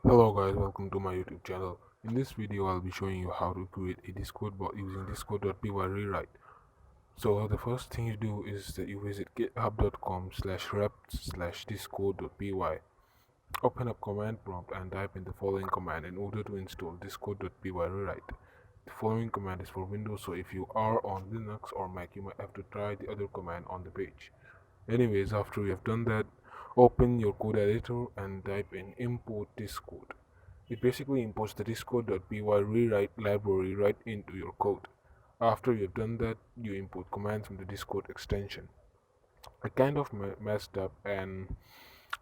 Hello guys, welcome to my YouTube channel. In this video, I'll be showing you how to create a Discord bot using discord.py rewrite. So the first thing you do is that you visit github.com/rept/discord.py. Open up command prompt and type in the following command in order to install discord.py rewrite. The following command is for Windows, so if you are on Linux or Mac, you might have to try the other command on the page. Anyways, after you have done that, open your code editor and type in import discord. It basically imports the discord.py rewrite library right into your code. After you've done that, you import commands from the Discord extension. I kind of messed up and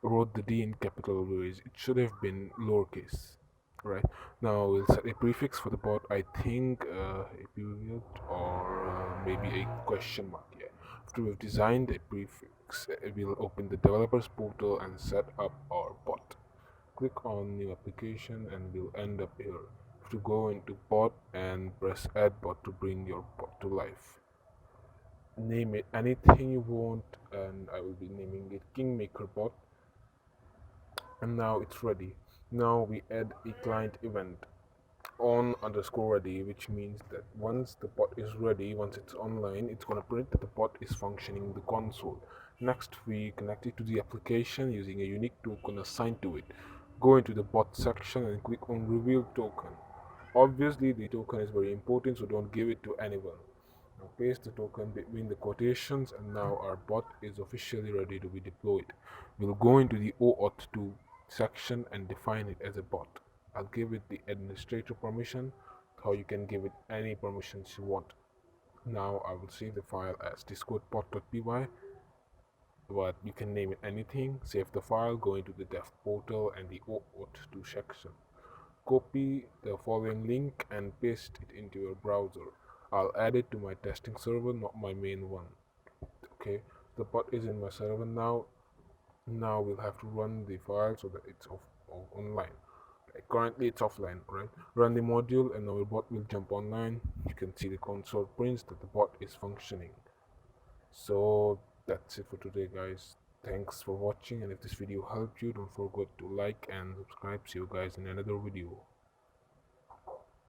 wrote the D in capital letters. It should have been lowercase. Right now, we'll set a prefix for the bot. I think a period or maybe a question mark. Yeah. After we've designed a prefix, we'll open the developers portal and set up our bot. Click on new application and we'll end up here. To go into bot and press add bot to bring your bot to life. Name it anything you want, and I will be naming it Kingmaker bot. And now it's ready. Now we add a client event on underscore ready, which means that once the bot is ready, once it's online, it's going to print that the bot is functioning in the console. Next, we connect it to the application using a unique token assigned to it. Go into the bot section and click on reveal token. Obviously, the token is very important, so don't give it to anyone. Now paste the token between the quotations, and now our bot is officially ready to be deployed. We'll go into the OAuth 2 section and define it as a bot. I'll give it the administrator permission, how you can give it any permissions you want. Now I will save the file as discordbot.py, but you can name it anything. Save the file, go into the dev portal and the OAuth 2 section. Copy the following link and paste it into your browser. I'll add it to my testing server, not my main one. Okay, the bot is in my server now. Now we'll have to run the file so that it's online. Currently it's offline, right? Run the module and our bot will jump online. You can see the console prints that the bot is functioning. So that's it for today, guys. Thanks for watching, and if this video helped you, don't forget to like and subscribe. See you guys in another video.